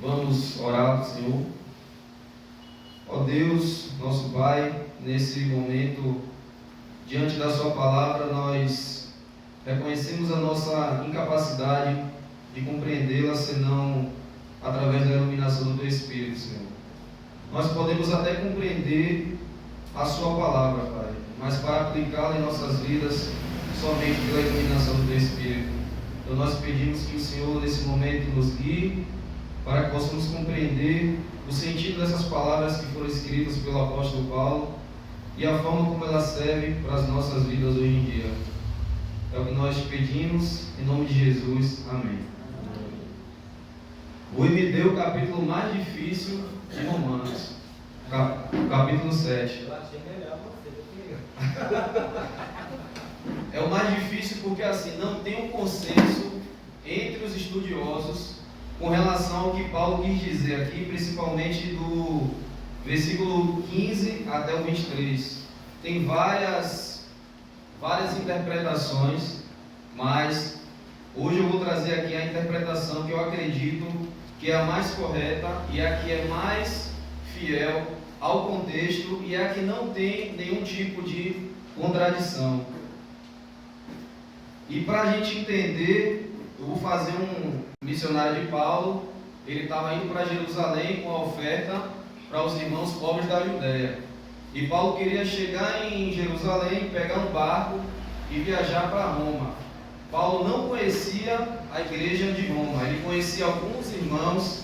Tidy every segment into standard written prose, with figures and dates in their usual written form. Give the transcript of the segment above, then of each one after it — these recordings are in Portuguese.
Vamos orar ao Senhor. Ó Deus, nosso Pai, nesse momento, diante da Sua palavra, nós reconhecemos a nossa incapacidade de compreendê-la, senão através da iluminação do Teu Espírito, Senhor. Nós podemos até compreender a Sua palavra, Pai, mas para aplicá-la em nossas vidas, somente pela iluminação do Teu Espírito. Então nós pedimos que o Senhor, nesse momento, nos guie, para que possamos compreender o sentido dessas palavras que foram escritas pelo apóstolo Paulo e a forma como elas servem para as nossas vidas hoje em dia. É o que nós pedimos, em nome de Jesus. Amém. Hoje me deu o capítulo mais difícil de Romanos, capítulo 7. Eu achei melhor você do que eu. É o mais difícil porque assim, não tem um consenso entre os estudiosos com relação ao que Paulo quis dizer aqui, principalmente do versículo 15 até o 23. Tem várias interpretações, mas hoje eu vou trazer aqui a interpretação que eu acredito que é a mais correta e a que é mais fiel ao contexto e a que não tem nenhum tipo de contradição. E para a gente entender, eu vou fazer um missionário de Paulo. Ele estava indo para Jerusalém com a oferta para os irmãos pobres da Judéia. E Paulo queria chegar em Jerusalém, pegar um barco e viajar para Roma. Paulo não conhecia a igreja de Roma, ele conhecia alguns irmãos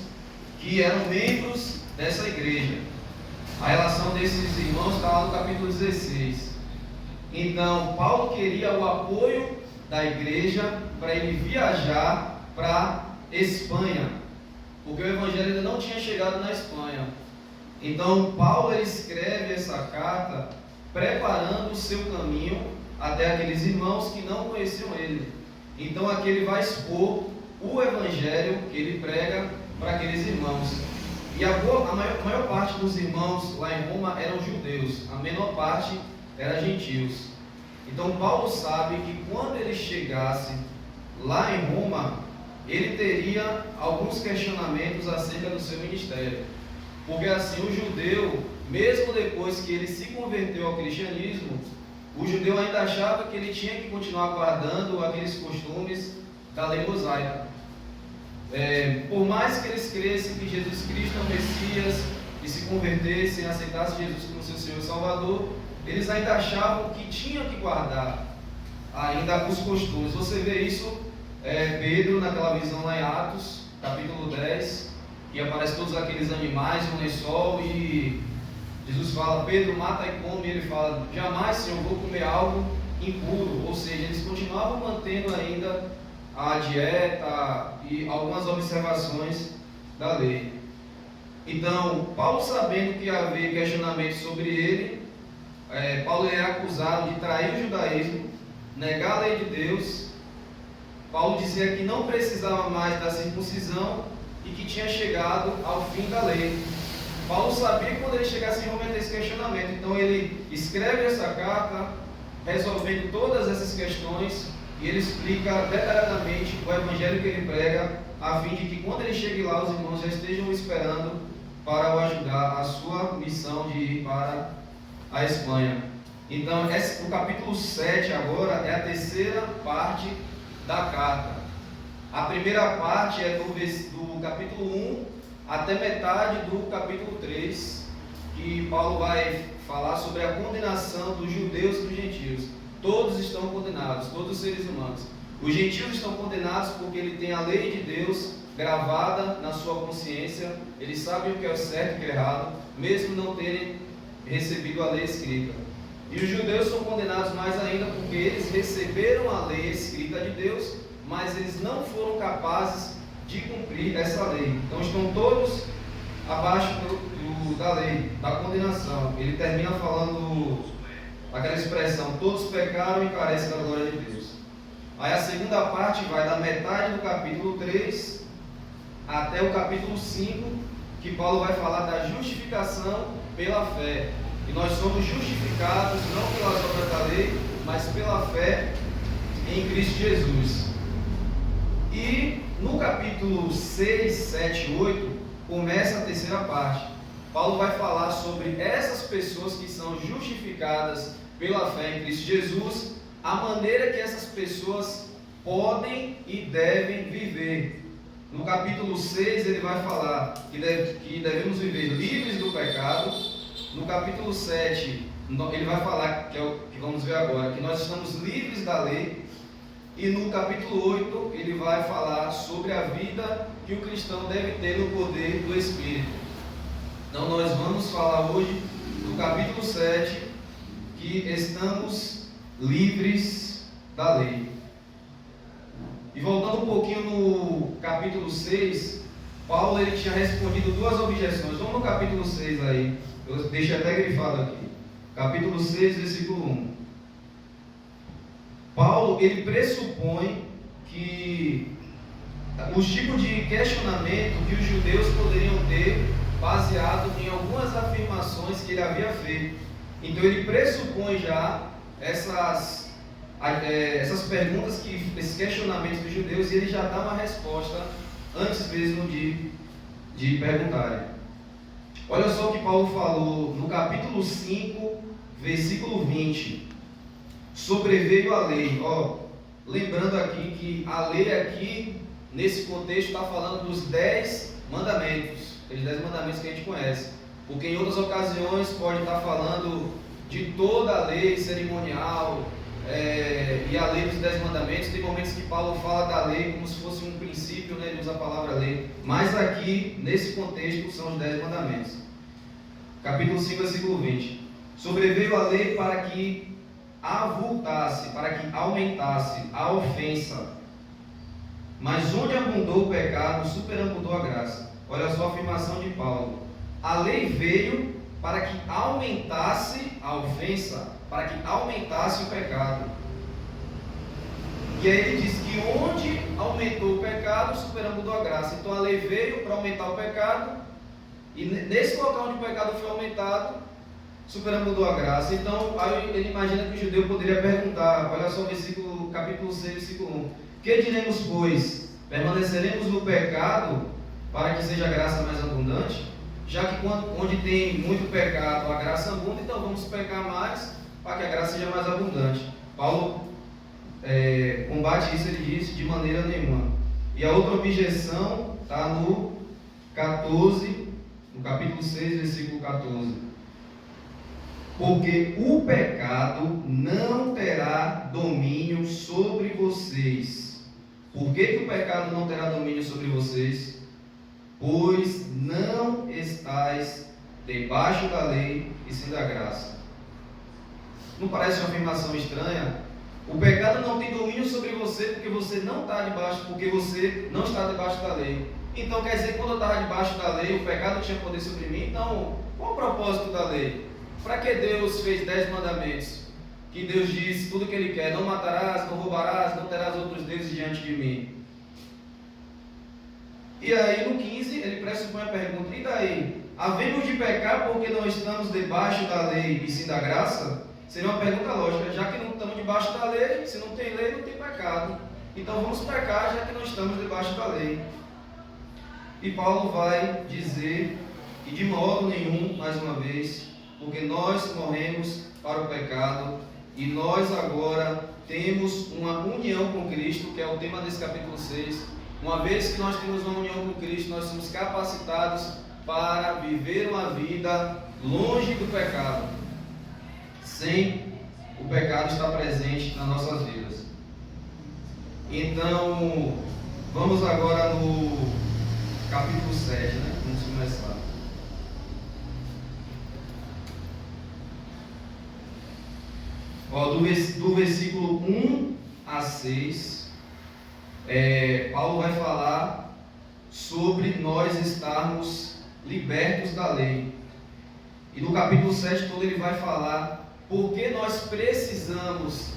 que eram membros dessa igreja. A relação desses irmãos está lá no capítulo 16. Então, Paulo queria o apoio da igreja para ele viajar para Espanha, porque o evangelho ainda não tinha chegado na Espanha. Então Paulo ele escreve essa carta preparando o seu caminho até aqueles irmãos que não conheciam ele. Então aqui ele vai expor o evangelho que ele prega para aqueles irmãos. E a maior parte dos irmãos lá em Roma eram judeus, a menor parte eram gentios. Então Paulo sabe que quando ele chegasse lá em Roma, ele teria alguns questionamentos acerca do seu ministério. Porque assim, o judeu, mesmo depois que ele se converteu ao cristianismo, o judeu ainda achava que ele tinha que continuar guardando aqueles costumes da lei mosaica. Por mais que eles crescem que Jesus Cristo é o Messias e se convertessem, aceitassem Jesus como seu Senhor e Salvador, eles ainda achavam que tinham que guardar ainda os costumes. Você vê isso, Pedro, naquela visão lá em Atos, capítulo 10, que aparece todos aqueles animais, um lençol, e Jesus fala, Pedro, mata e come, e ele fala, jamais, Senhor, vou comer algo impuro. Ou seja, eles continuavam mantendo ainda a dieta e algumas observações da lei. Então, Paulo, sabendo que ia haver questionamento sobre ele, Paulo é acusado de trair o judaísmo, negar a lei de Deus. Paulo dizia que não precisava mais da circuncisão e que tinha chegado ao fim da lei. Paulo sabia que quando ele chegasse em Roma ia ter esse questionamento. Então ele escreve essa carta, resolvendo todas essas questões, e ele explica detalhadamente o evangelho que ele prega, a fim de que quando ele chegue lá, os irmãos já estejam esperando para o ajudar a sua missão de ir para a Espanha. Então, o capítulo 7 agora é a terceira parte da carta. A primeira parte é do capítulo 1 até metade do capítulo 3, que Paulo vai falar sobre a condenação dos judeus e dos gentios. Todos estão condenados, todos os seres humanos. Os gentios estão condenados porque ele tem a lei de Deus gravada na sua consciência, eles sabem o que é certo e o que é errado, mesmo não terem recebido a lei escrita. E os judeus são condenados mais ainda porque eles receberam a lei escrita de Deus, mas eles não foram capazes de cumprir essa lei. Então estão todos abaixo da lei, da condenação. Ele termina falando aquela expressão, todos pecaram e carecem da glória de Deus. Aí a segunda parte vai da metade do capítulo 3 até o capítulo 5, que Paulo vai falar da justificação pela fé. E nós somos justificados não pelas obras da lei, mas pela fé em Cristo Jesus. E no capítulo 6, 7 e 8, começa a terceira parte. Paulo vai falar sobre essas pessoas que são justificadas pela fé em Cristo Jesus, a maneira que essas pessoas podem e devem viver. No capítulo 6 ele vai falar que devemos viver livres do pecado. No capítulo 7 ele vai falar, que é o que vamos ver agora, que nós estamos livres da lei. E no capítulo 8 ele vai falar sobre a vida que o cristão deve ter no poder do Espírito. Então nós vamos falar hoje do capítulo 7, que estamos livres da lei. E voltando um pouquinho no capítulo 6, Paulo ele tinha respondido duas objeções. Vamos no capítulo 6 aí, eu deixei até grifado aqui. Capítulo 6, versículo 1. Paulo ele pressupõe que os tipos de questionamento que os judeus poderiam ter baseado em algumas afirmações que ele havia feito. Então ele pressupõe já essas perguntas, esses questionamentos dos judeus, e ele já dá uma resposta antes mesmo de perguntarem. Olha só o que Paulo falou no capítulo 5, versículo 20. Sobreveio a lei. Lembrando aqui que a lei aqui, nesse contexto, está falando dos 10 mandamentos, aqueles 10 mandamentos que a gente conhece. Porque em outras ocasiões pode estar falando de toda a lei cerimonial, e a lei dos 10 mandamentos. Tem momentos que Paulo fala da lei como se fosse um princípio, né? Ele usa a palavra lei. Mas aqui, nesse contexto, são os 10 mandamentos. Capítulo 5, versículo 20. Sobreveio a lei para que avultasse, para que aumentasse a ofensa. Mas onde abundou o pecado, superabundou a graça. Olha só a afirmação de Paulo. A lei veio para que aumentasse a ofensa, para que aumentasse o pecado. E aí ele diz que onde aumentou o pecado, superabundou a graça. Então a lei veio para aumentar o pecado, e nesse local onde o pecado foi aumentado, superabundou a graça. Então aí ele imagina que o judeu poderia perguntar, olha só o capítulo 6, versículo 1. Que diremos, pois? Permaneceremos no pecado para que seja a graça mais abundante? Já que onde tem muito pecado, a graça abunda, então vamos pecar mais para que a graça seja mais abundante. Paulo combate isso, ele diz, de maneira nenhuma. E a outra objeção está no 14, no capítulo 6, versículo 14. Porque o pecado não terá domínio sobre vocês. Por que o pecado não terá domínio sobre vocês? Pois não estáis debaixo da lei, e sim da graça. Não parece uma afirmação estranha? O pecado não tem domínio sobre você porque você não está debaixo, porque você não está debaixo da lei. Então quer dizer que quando eu estava debaixo da lei, o pecado tinha poder sobre mim. Então, qual o propósito da lei? Para que Deus fez 10 mandamentos? Que Deus diz tudo o que Ele quer: não matarás, não roubarás, não terás outros deuses diante de mim. E aí no 15 ele pressupõe a pergunta: e daí? Havemos de pecar porque não estamos debaixo da lei e sim da graça? Seria uma pergunta lógica, já que não estamos debaixo da lei, se não tem lei, não tem pecado. Então vamos pecar já que não estamos debaixo da lei. E Paulo vai dizer que de modo nenhum, mais uma vez, porque nós morremos para o pecado e nós agora temos uma união com Cristo, que é o tema desse capítulo 6. Uma vez que nós temos uma união com Cristo, nós somos capacitados para viver uma vida longe do pecado, sem o pecado estar presente nas nossas vidas. Então, vamos agora no capítulo 7, né? Vamos começar. Do versículo 1 a 6, Paulo vai falar sobre nós estarmos libertos da lei. E no capítulo 7 todo ele vai falar por que nós precisamos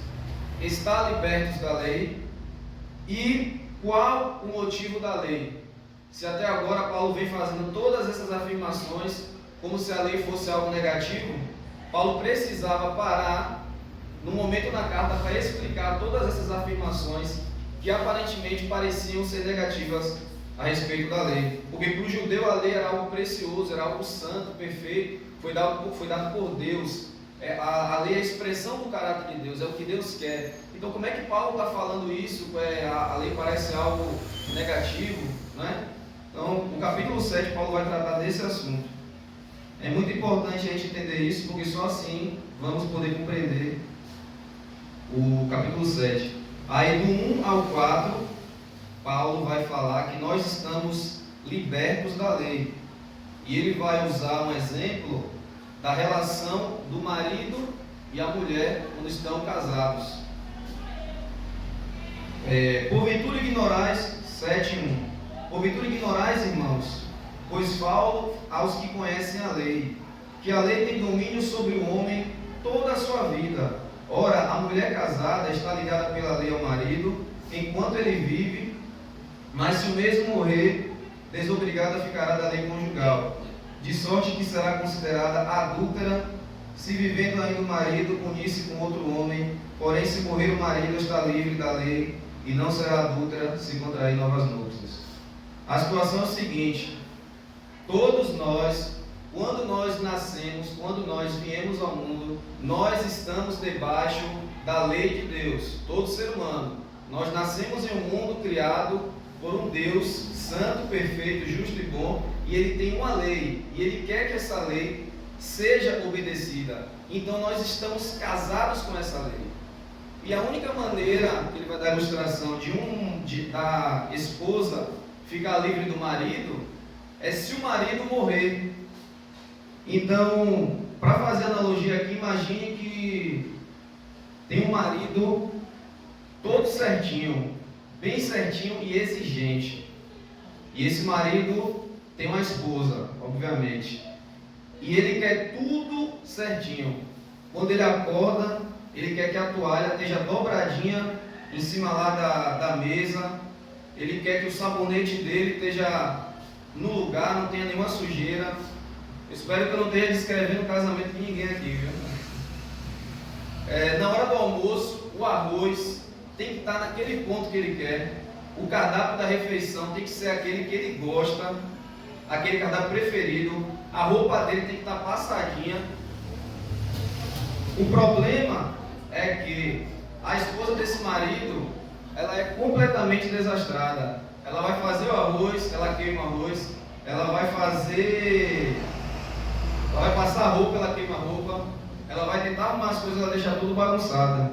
estar libertos da lei e qual o motivo da lei. Se até agora Paulo vem fazendo todas essas afirmações como se a lei fosse algo negativo, Paulo precisava parar no momento da carta para explicar todas essas afirmações que aparentemente pareciam ser negativas a respeito da lei. Porque para o judeu a lei era algo precioso, era algo santo, perfeito, foi dado por Deus. A lei é a expressão do caráter de Deus, é o que Deus quer. Então como é que Paulo está falando isso? A lei parece algo negativo, né? Então, no capítulo 7, Paulo vai tratar desse assunto. É muito importante a gente entender isso, porque só assim vamos poder compreender o capítulo 7. Aí do 1 ao 4, Paulo vai falar que nós estamos libertos da lei. E ele vai usar um exemplo da relação do marido e a mulher quando estão casados. Porventura ignorais, 7:1. Porventura ignorais, irmãos, pois falo aos que conhecem a lei, que a lei tem domínio sobre o homem toda a sua vida. Ora, a mulher casada está ligada pela lei ao marido, enquanto ele vive, mas se o mesmo morrer, desobrigada ficará da lei conjugal, de sorte que será considerada adúltera, se vivendo ainda o marido unir-se com outro homem, porém se morrer o marido está livre da lei, e não será adúltera se contrair novas núpcias. A situação é o seguinte: todos nós, quando nós nascemos, quando nós viemos ao mundo, nós estamos debaixo da lei de Deus. Todo ser humano. Nós nascemos em um mundo criado por um Deus santo, perfeito, justo e bom, e Ele tem uma lei, e Ele quer que essa lei seja obedecida. Então nós estamos casados com essa lei. E a única maneira que ele vai dar a ilustração da esposa ficar livre do marido é se o marido morrer. Então, para fazer analogia aqui, imagine que tem um marido todo certinho, bem certinho e exigente. E esse marido tem uma esposa, obviamente. E ele quer tudo certinho. Quando ele acorda, ele quer que a toalha esteja dobradinha em cima lá da mesa. Ele quer que o sabonete dele esteja no lugar, não tenha nenhuma sujeira. Espero que eu não esteja descrevendo o casamento de ninguém aqui, viu? Na hora do almoço, o arroz tem que estar naquele ponto que ele quer. O cardápio da refeição tem que ser aquele que ele gosta, aquele cardápio preferido. A roupa dele tem que estar passadinha. O problema é que a esposa desse marido, ela é completamente desastrada. Ela vai fazer o arroz, ela queima o arroz. Ela vai passar a roupa, ela queima a roupa. Ela vai tentar arrumar as coisas, ela deixa tudo bagunçado.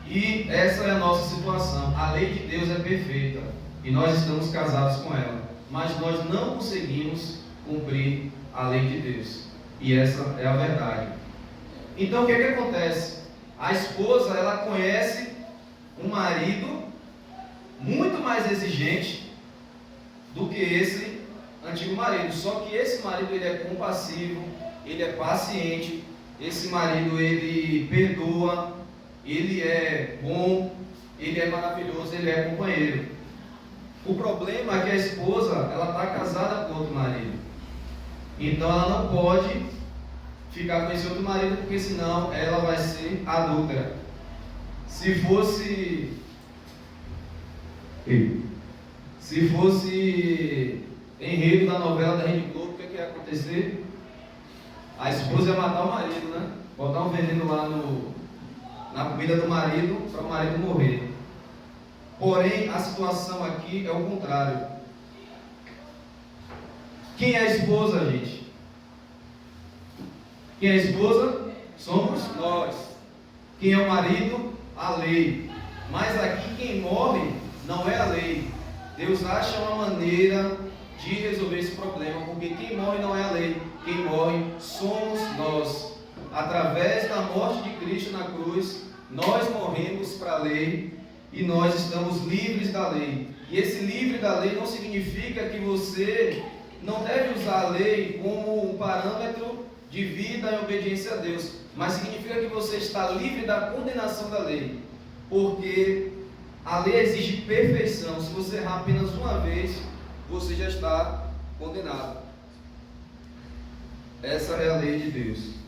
E essa é a nossa situação. A lei de Deus é perfeita e nós estamos casados com ela, mas nós não conseguimos cumprir a lei de Deus. E essa é a verdade. Então o que acontece? A esposa, ela conhece um marido muito mais exigente do que esse antigo marido. Só que esse marido, ele é compassivo, ele é paciente, esse marido, ele perdoa, ele é bom, ele é maravilhoso, ele é companheiro. O problema é que a esposa, ela está casada com outro marido. Então ela não pode ficar com esse outro marido, porque senão ela vai ser adúltera. Se fosse enredo da novela da Rede Globo, o que ia acontecer? A esposa ia matar o marido, né? Botar um veneno lá na comida do marido, para o marido morrer. Porém, a situação aqui é o contrário. Quem é a esposa, gente? Quem é a esposa? Somos nós. Quem é o marido? A lei. Mas aqui quem morre não é a lei. Deus acha uma maneira de resolver esse problema, porque quem morre não é a lei. Quem morre somos nós. Através da morte de Cristo na cruz, nós morremos para a lei e nós estamos livres da lei. E esse livre da lei não significa que você não deve usar a lei como um parâmetro de vida e obediência a Deus, mas significa que você está livre da condenação da lei, porque a lei exige perfeição. Se você errar apenas uma vez, você já está condenado. Essa é a lei de Deus.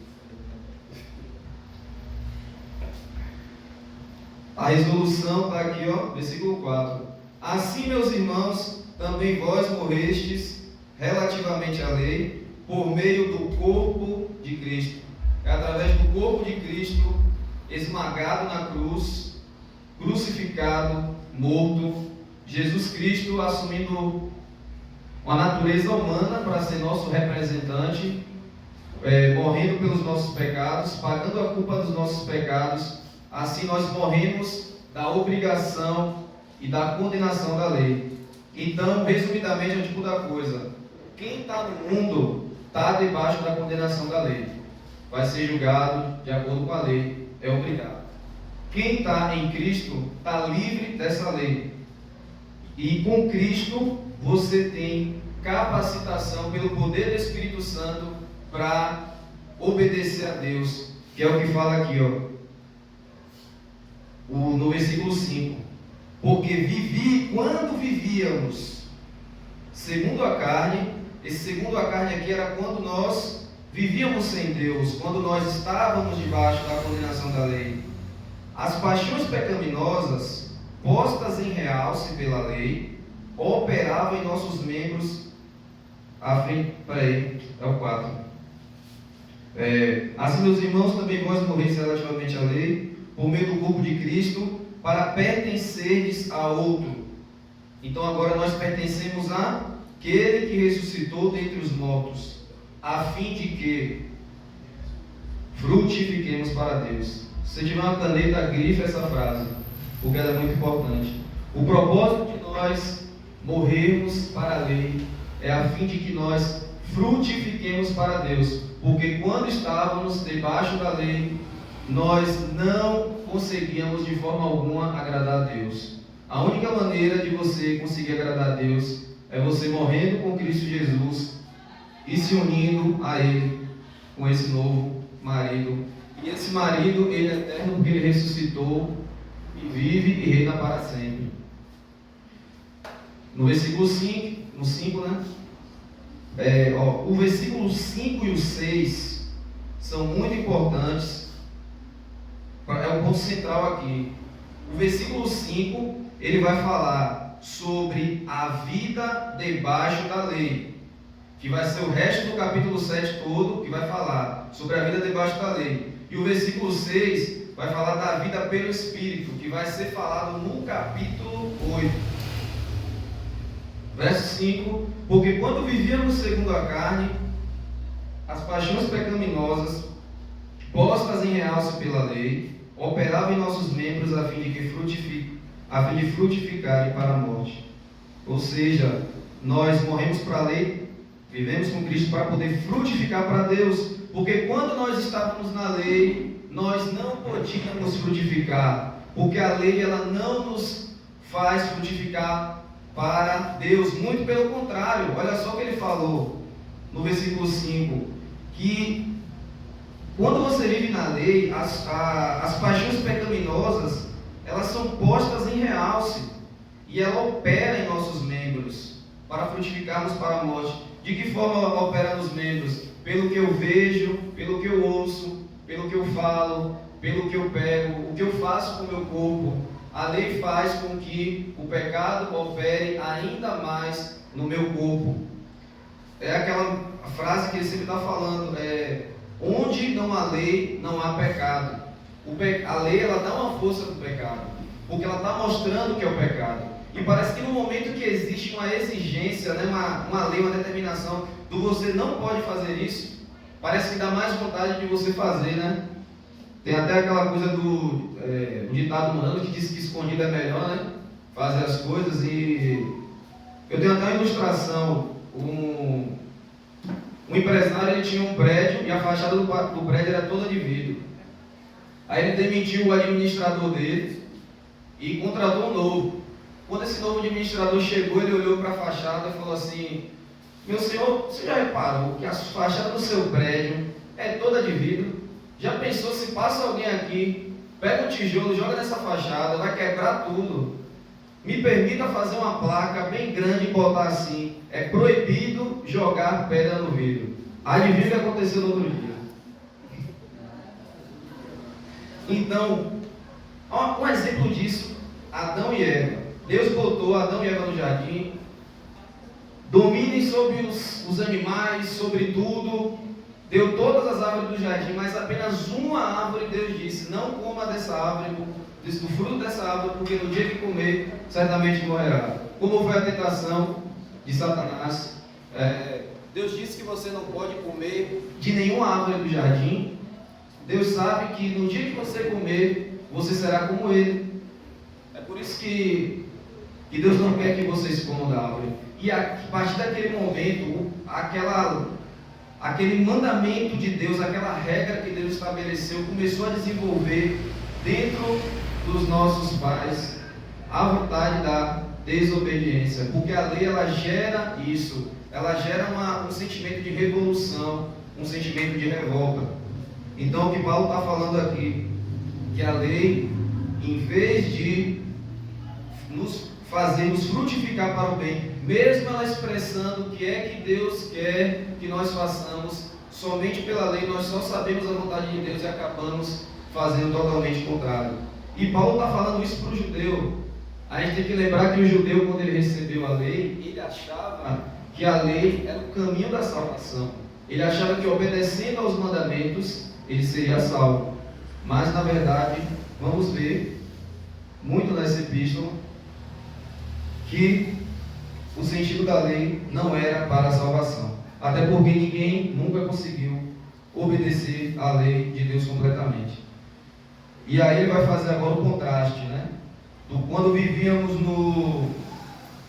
A resolução está aqui, ó, versículo 4. Assim, meus irmãos, também vós morrestes relativamente à lei, por meio do corpo de Cristo. É através do corpo de Cristo, esmagado na cruz, crucificado, morto, Jesus Cristo assumindo uma natureza humana para ser nosso representante, morrendo pelos nossos pecados, pagando a culpa dos nossos pecados. Assim nós morremos da obrigação e da condenação da lei. Então, resumidamente, é o tipo da coisa: quem está no mundo está debaixo da condenação da lei, vai ser julgado de acordo com a lei, é obrigado. Quem está em Cristo está livre dessa lei, e com Cristo você tem capacitação pelo poder do Espírito Santo para obedecer a Deus, que é o que fala aqui, no versículo 5. Porque quando vivíamos segundo a carne, esse segundo a carne aqui era quando nós vivíamos sem Deus, quando nós estávamos debaixo da condenação da lei. As paixões pecaminosas, postas em realce pela lei, operavam em nossos membros é o 4. Assim, meus irmãos, também vós morreis relativamente à lei, por meio do corpo de Cristo, para pertencerdes a outro. Então agora nós pertencemos àquele que ressuscitou dentre os mortos, a fim de que frutifiquemos para Deus. Se tiver uma caneta, grife essa frase, porque ela é muito importante. O propósito de nós morrermos para a lei é a fim de que nós frutifiquemos para Deus, porque quando estávamos debaixo da lei, nós não conseguíamos de forma alguma agradar a Deus. A única maneira de você conseguir agradar a Deus é você morrendo com Cristo Jesus e se unindo a Ele com esse novo marido. E esse marido, ele é eterno porque ele ressuscitou e vive e reina para sempre. No versículo 5, o versículo 5 e o 6 são muito importantes. É o ponto central aqui. O versículo 5, ele vai falar sobre a vida debaixo da lei, que vai ser o resto do capítulo 7 todo, que vai falar sobre a vida debaixo da lei. E o versículo 6 vai falar da vida pelo Espírito, que vai ser falado no capítulo 8. Verso 5: porque quando vivíamos segundo a carne, as paixões pecaminosas, postas em realce pela lei, operavam em nossos membros a fim de frutificarem para a morte. Ou seja, nós morremos para a lei, vivemos com Cristo para poder frutificar para Deus, porque quando nós estávamos na lei, nós não podíamos frutificar, porque a lei ela não nos faz frutificar para Deus, muito pelo contrário. Olha só o que ele falou no versículo 5, que quando você vive na lei, as paixões pecaminosas, elas são postas em realce, e ela opera em nossos membros, para frutificarmos para a morte. De que forma ela opera nos membros? Pelo que eu vejo, pelo que eu ouço, pelo que eu falo, pelo que eu pego, o que eu faço com o meu corpo. A lei faz com que o pecado opere ainda mais no meu corpo. É aquela frase que ele sempre está falando, onde não há lei, não há pecado. A lei ela dá uma força para o pecado, porque ela está mostrando o que é o pecado. E parece que no momento que existe uma exigência, né, uma lei, uma determinação, do você não pode fazer isso, parece que dá mais vontade de você fazer, né? Tem até aquela coisa do ditado humano que diz que escondido é melhor, né? Fazer as coisas. E eu tenho até uma ilustração. Um empresário, ele tinha um prédio e a fachada do prédio era toda de vidro. Aí ele demitiu o administrador dele e contratou um novo. Quando esse novo administrador chegou, ele olhou para a fachada e falou assim: meu senhor, você já reparou que a fachada do seu prédio é toda de vidro? Já pensou se passa alguém aqui, pega um tijolo, joga nessa fachada, vai quebrar tudo? Me permita fazer uma placa bem grande e botar assim: é proibido jogar pedra no vidro. Adivinha o que aconteceu no outro dia? Então, um exemplo disso, Adão e Eva. Deus botou Adão e Eva no jardim, dominem sobre os animais, sobre tudo, deu todas as árvores do jardim, mas apenas uma árvore Deus disse: não coma dessa árvore, do fruto dessa árvore, porque no dia que comer, certamente morrerá. Como foi a tentação de Satanás? Deus disse que você não pode comer de nenhuma árvore do jardim. Deus sabe que no dia que você comer, você será como ele. É por isso que Deus não quer que vocês comam da árvore. E a partir daquele momento, aquele mandamento de Deus, aquela regra que Deus estabeleceu, começou a desenvolver dentro dos nossos pais a vontade da desobediência. Porque a lei, ela gera isso, ela gera um sentimento de revolução, um sentimento de revolta. Então o que Paulo está falando aqui, que a lei, em vez de nos fazermos frutificar para o bem, mesmo ela expressando o que é que Deus quer que nós façamos, somente pela lei nós só sabemos a vontade de Deus e acabamos fazendo totalmente o contrário. E Paulo está falando isso para o judeu. A gente tem que lembrar que o judeu, quando ele recebeu a lei, ele achava que a lei era o caminho da salvação. Ele achava que obedecendo aos mandamentos, ele seria salvo. Mas na verdade, vamos ver muito nessa epístola que o sentido da lei não era para a salvação. Até porque ninguém nunca conseguiu obedecer à lei de Deus completamente. E aí ele vai fazer agora o contraste, né? Do quando vivíamos no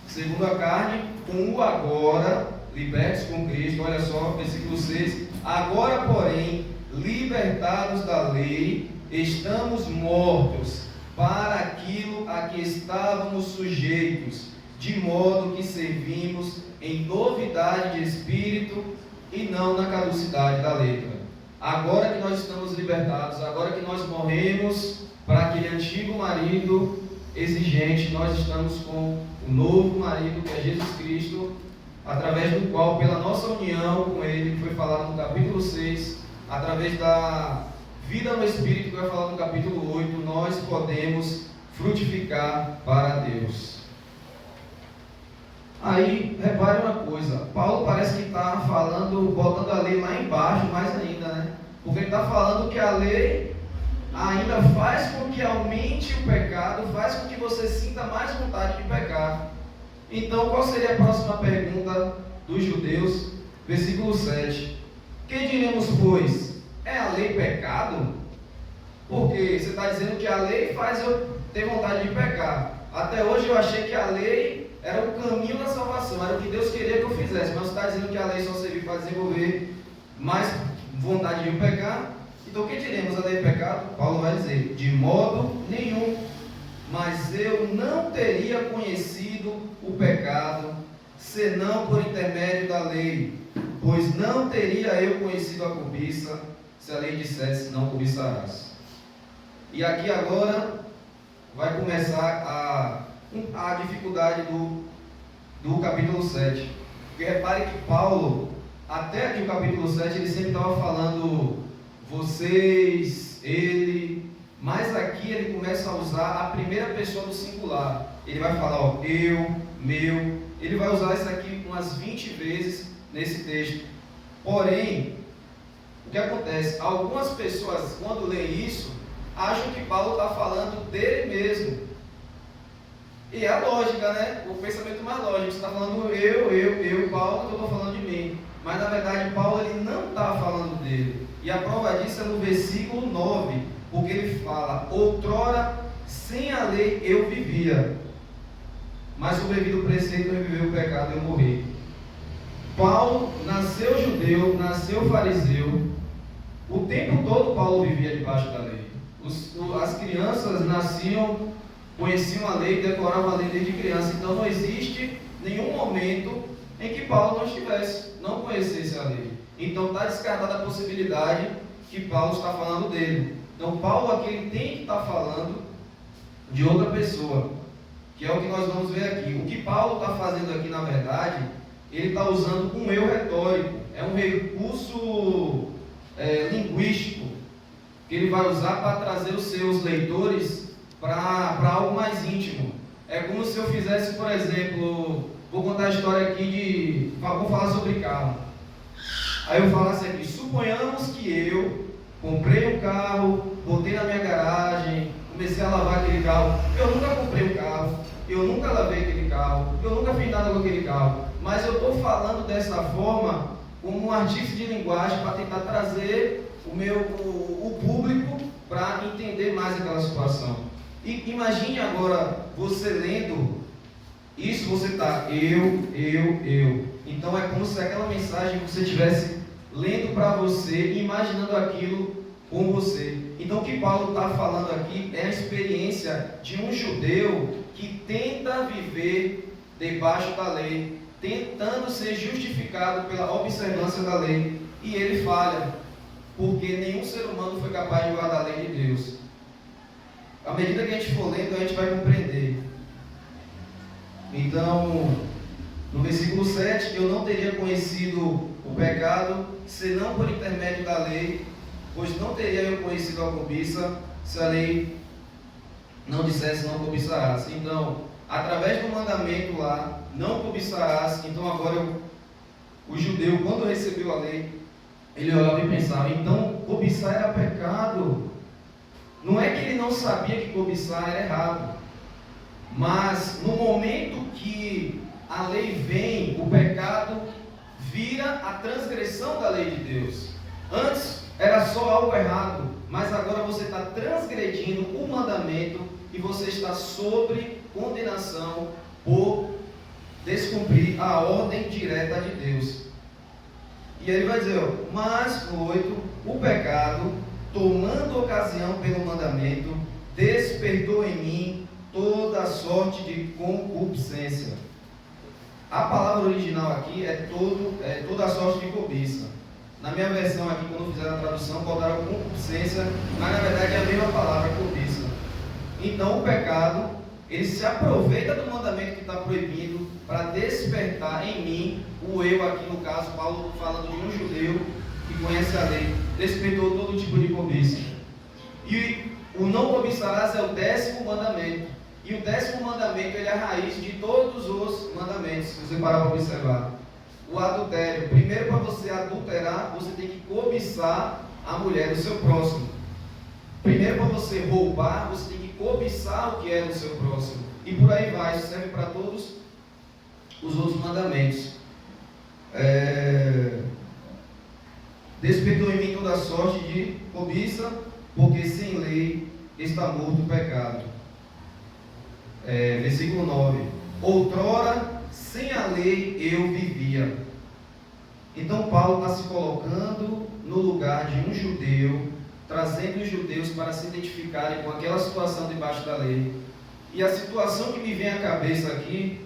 segundo a carne, com o agora, libertos com Cristo. Olha só, versículo 6. Agora, porém, libertados da lei, estamos mortos para aquilo a que estávamos sujeitos, de modo que servimos em novidade de espírito e não na caducidade da letra. Agora que nós estamos libertados, agora que nós morremos para aquele antigo marido exigente, nós estamos com o novo marido, que é Jesus Cristo, através do qual, pela nossa união com Ele, que foi falado no capítulo 6, através da vida no Espírito, que vai falar no capítulo 8, nós podemos frutificar para Deus. Aí, repare uma coisa, Paulo parece que está falando, botando a lei lá embaixo, mais ainda, né? Porque ele está falando que a lei ainda faz com que aumente o pecado, faz com que você sinta mais vontade de pecar. Então, qual seria a próxima pergunta dos judeus? Versículo 7. Que diremos, pois? É a lei pecado? Porque você está dizendo que a lei faz eu ter vontade de pecar. Até hoje eu achei que a lei era o caminho da salvação, era o que Deus queria que eu fizesse. Mas você está dizendo que a lei só serviu para desenvolver mais vontade de pecar? Então o que diremos? A lei é pecado? Paulo vai dizer, de modo nenhum. Mas eu não teria conhecido o pecado, senão por intermédio da lei. Pois não teria eu conhecido a cobiça, se a lei dissesse, não cobiçarás. E aqui agora vai começar a dificuldade do capítulo 7. Porque repare que Paulo, até aqui o capítulo 7, ele sempre estava falando vocês, ele, mas aqui ele começa a usar a primeira pessoa do singular. Ele vai falar, eu, meu, ele vai usar isso aqui umas 20 vezes nesse texto. Porém, o que acontece? Algumas pessoas, quando leem isso, acham que Paulo está falando dele mesmo. E é a lógica, né? O pensamento mais lógico. Você está falando eu, Paulo, que eu estou falando de mim. Mas na verdade, Paulo ele não está falando dele. E a prova disso é no versículo 9, porque ele fala: outrora, sem a lei eu vivia, mas sobrevindo o preceito eu vivi o pecado e eu morri. Paulo nasceu judeu, nasceu fariseu. O tempo todo Paulo vivia debaixo da lei. As crianças nasciam, conheciam a lei, decoravam a lei desde criança. Então não existe nenhum momento em que Paulo não conhecesse a lei. Então está descartada a possibilidade que Paulo está falando dele. Então Paulo aqui ele tem que estar falando de outra pessoa, que é o que nós vamos ver aqui. O que Paulo está fazendo aqui, na verdade, ele está usando um eu retórico. É um recurso linguístico que ele vai usar para trazer os seus leitores para algo mais íntimo. É como se eu fizesse, por exemplo, vou contar a história aqui vou falar sobre carro. Aí eu falasse aqui, suponhamos que eu comprei um carro, botei na minha garagem, comecei a lavar aquele carro. Eu nunca comprei um carro, eu nunca lavei aquele carro, eu nunca fiz nada com aquele carro. Mas eu estou falando dessa forma como um artista de linguagem para tentar trazer o público para entender mais aquela situação. E imagine agora você lendo isso, você está eu. Então é como se aquela mensagem você estivesse lendo para você, imaginando aquilo com você. Então o que Paulo está falando aqui é a experiência de um judeu que tenta viver debaixo da lei, tentando ser justificado pela observância da lei, e ele falha, porque nenhum ser humano foi capaz de guardar a lei de Deus. À medida que a gente for lendo, a gente vai compreender. Então, no versículo 7, eu não teria conhecido o pecado, senão por intermédio da lei, pois não teria eu conhecido a cobiça, se a lei não dissesse não cobiçarás. Então, através do mandamento lá, não cobiçarás. Então agora o judeu, quando recebeu a lei, ele olhava e pensava, então cobiçar era pecado. Não é que ele não sabia que cobiçar era errado, mas no momento que a lei vem, o pecado vira a transgressão da lei de Deus. Antes era só algo errado, mas agora você está transgredindo o mandamento e você está sobre condenação por descumprir a ordem direta de Deus. E ele vai dizer, mas no 8, o pecado, tomando ocasião pelo mandamento, despertou em mim toda a sorte de concupiscência. A palavra original aqui é toda a sorte de cobiça. Na minha versão aqui, quando fizeram a tradução, botaram concupiscência, mas na verdade é a mesma palavra, cobiça. Então o pecado, ele se aproveita do mandamento que está proibido para despertar em mim, o eu aqui no caso, Paulo falando de um judeu que conhece a lei, despertou todo tipo de cobiça. E o não cobiçarás é o 10º mandamento. E o 10º mandamento, ele é a raiz de todos os mandamentos, se você parar para observar. O adultério. Primeiro, para você adulterar, você tem que cobiçar a mulher do seu próximo. Primeiro, para você roubar, você tem que cobiçar o que é do seu próximo. E por aí vai, isso serve para todos os outros mandamentos. Despertou em mim toda a sorte de cobiça, porque sem lei está morto o pecado. Versículo 9. Outrora, sem a lei eu vivia. Então Paulo está se colocando no lugar de um judeu, trazendo os judeus para se identificarem com aquela situação debaixo da lei. E a situação que me vem à cabeça aqui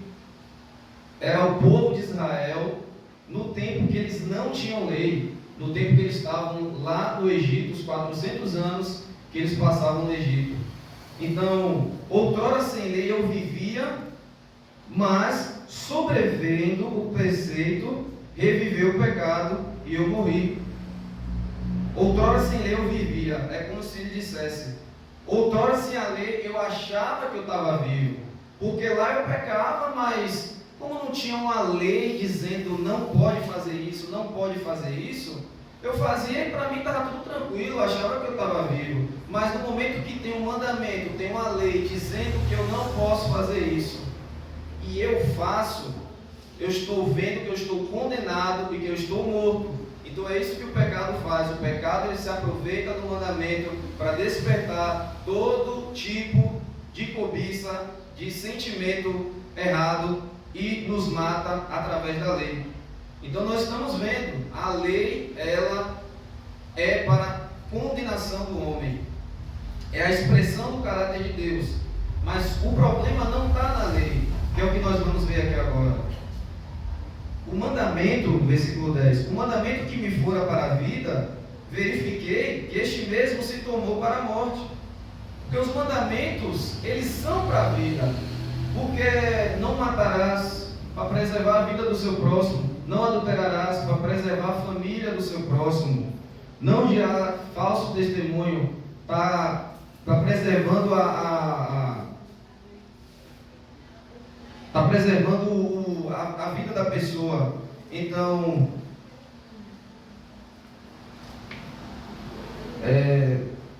era o povo de Israel no tempo que eles não tinham lei, no tempo que eles estavam lá no Egito, os 400 anos que eles passavam no Egito. Então, outrora sem lei eu vivia, mas sobrevendo o preceito, reviveu o pecado e eu morri. Outrora sem lei eu vivia, é como se ele dissesse, outrora sem a lei eu achava que eu estava vivo, porque lá eu pecava, mas como não tinha uma lei dizendo não pode fazer isso, não pode fazer isso, eu fazia e para mim estava tudo tranquilo, eu achava que eu estava vivo. Mas no momento que tem um mandamento, tem uma lei dizendo que eu não posso fazer isso, e eu faço, eu estou vendo que eu estou condenado e que eu estou morto. Então é isso que o pecado faz. O pecado, ele se aproveita do mandamento para despertar todo tipo de cobiça, de sentimento errado e nos mata através da lei. Então nós estamos vendo, a lei, ela é para condenação do homem, é a expressão do caráter de Deus, mas o problema não está na lei, que é o que nós vamos ver aqui agora. O mandamento, versículo 10, o mandamento que me fora para a vida, verifiquei que este mesmo se tornou para a morte. Porque os mandamentos, eles são para a vida, porque não matarás, para preservar a vida do seu próximo, não adulterarás, para preservar a família do seu próximo, não dirá falso testemunho, para preservando preservando a vida da pessoa. Então,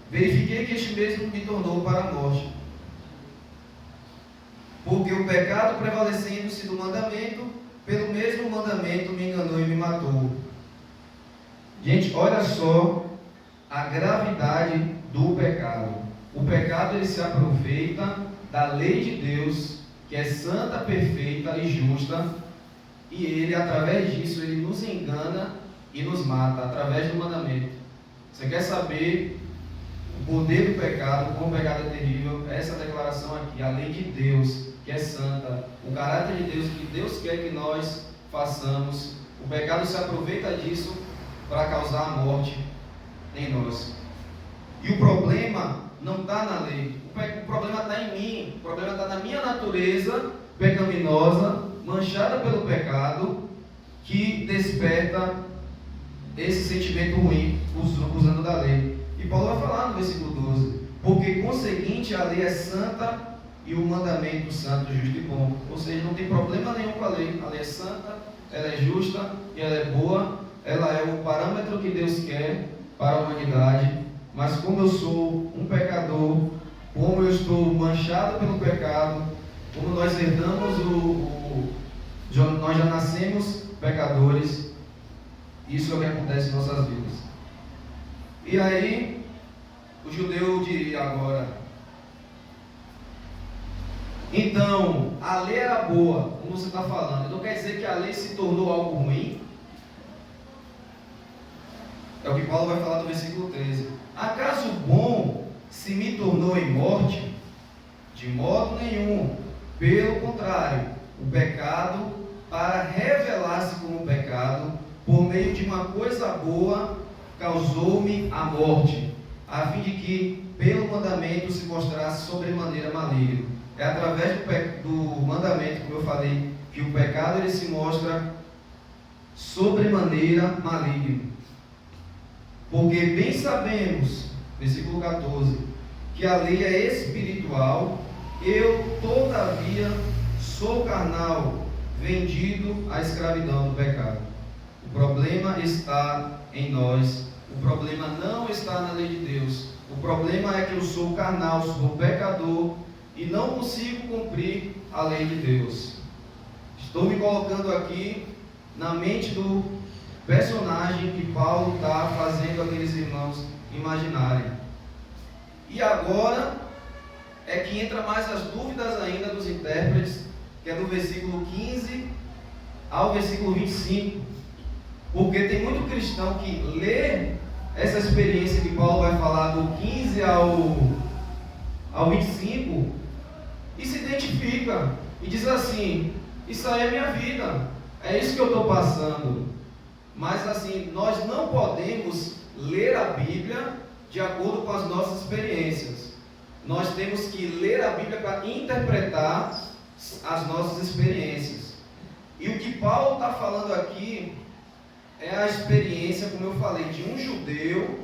verifiquei que este mesmo me tornou para a morte. Porque o pecado, prevalecendo-se do mandamento, pelo mesmo mandamento me enganou e me matou. Gente, olha só a gravidade do pecado. O pecado, ele se aproveita da lei de Deus, que é santa, perfeita e justa, e ele, através disso, ele nos engana e nos mata, através do mandamento. Você quer saber o poder do pecado, como o pecado é terrível? Essa declaração aqui, a lei de Deus, que é santa, o caráter de Deus, que Deus quer que nós façamos. O pecado se aproveita disso para causar a morte em nós. E o problema não está na lei, o problema está em mim, o problema está na minha natureza pecaminosa, manchada pelo pecado, que desperta esse sentimento ruim, usando da lei. E Paulo vai falar no versículo 12: porque conseguinte a lei é santa e o mandamento santo, justo e bom. Ou seja, não tem problema nenhum com a lei é santa, ela é justa e ela é boa, ela é o parâmetro que Deus quer para a humanidade. Mas como eu sou um pecador, como eu estou manchado pelo pecado, como nós herdamos nós já nascemos pecadores, isso é o que acontece em nossas vidas. E aí, o judeu diria agora: então, a lei era boa, como você está falando, então quer dizer que a lei se tornou algo ruim? É o que Paulo vai falar no versículo 13. Acaso o bom se me tornou em morte? De modo nenhum. Pelo contrário, o pecado, para revelar-se como pecado, por meio de uma coisa boa, causou-me a morte, a fim de que, pelo mandamento, se mostrasse sobremaneira maligno. É através do mandamento, como eu falei, que o pecado ele se mostra sobremaneira maligno. Porque bem sabemos, versículo 14, que a lei é espiritual, eu todavia sou carnal, vendido à escravidão do pecado. O problema está em nós, o problema não está na lei de Deus. O problema é que eu sou carnal, sou pecador e não consigo cumprir a lei de Deus. Estou me colocando aqui na mente do personagem que Paulo está fazendo aqueles irmãos imaginarem. E agora é que entra mais as dúvidas ainda dos intérpretes, que é do versículo 15 ao versículo 25. Porque tem muito cristão que lê essa experiência que Paulo vai falar do 15 ao 25 e se identifica e diz assim: isso aí é minha vida, é isso que eu estou passando. Mas assim, nós não podemos ler a Bíblia de acordo com as nossas experiências. Nós temos que ler a Bíblia para interpretar as nossas experiências. E o que Paulo está falando aqui é a experiência, como eu falei, de um judeu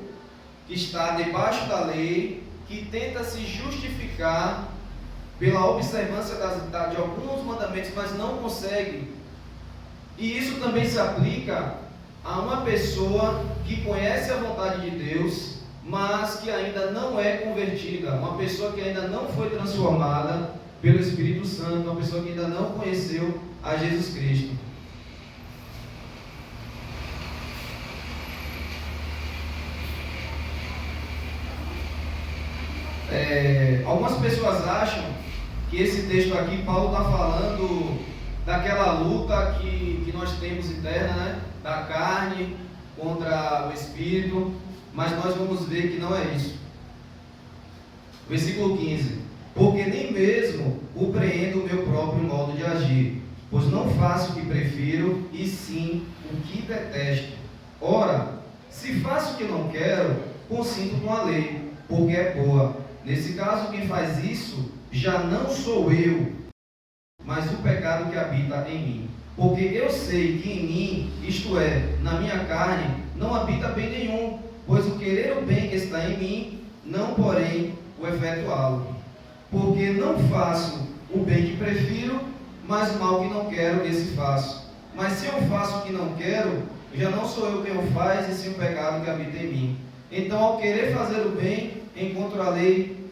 que está debaixo da lei, que tenta se justificar pela observância de alguns mandamentos, mas não consegue. E isso também se aplica a uma pessoa que conhece a vontade de Deus, mas que ainda não é convertida, uma pessoa que ainda não foi transformada pelo Espírito Santo, uma pessoa que ainda não conheceu a Jesus Cristo. Algumas pessoas acham que esse texto aqui, Paulo está falando daquela luta que nós temos interna, né? Da carne contra o Espírito, mas nós vamos ver que não é isso. Versículo 15: porque nem mesmo compreendo o meu próprio modo de agir, pois não faço o que prefiro, e sim o que detesto. Ora, se faço o que não quero, consinto com a lei, porque é boa. Nesse caso, quem faz isso já não sou eu, mas o pecado que habita em mim. Porque eu sei que em mim, isto é, na minha carne, não habita bem nenhum, pois o querer o bem que está em mim, não porém o efetuá-lo. Porque não faço o bem que prefiro, mas o mal que não quero, esse faço. Mas se eu faço o que não quero, já não sou eu quem o faz, e sim o pecado que habita em mim. Então, ao querer fazer o bem, encontro a lei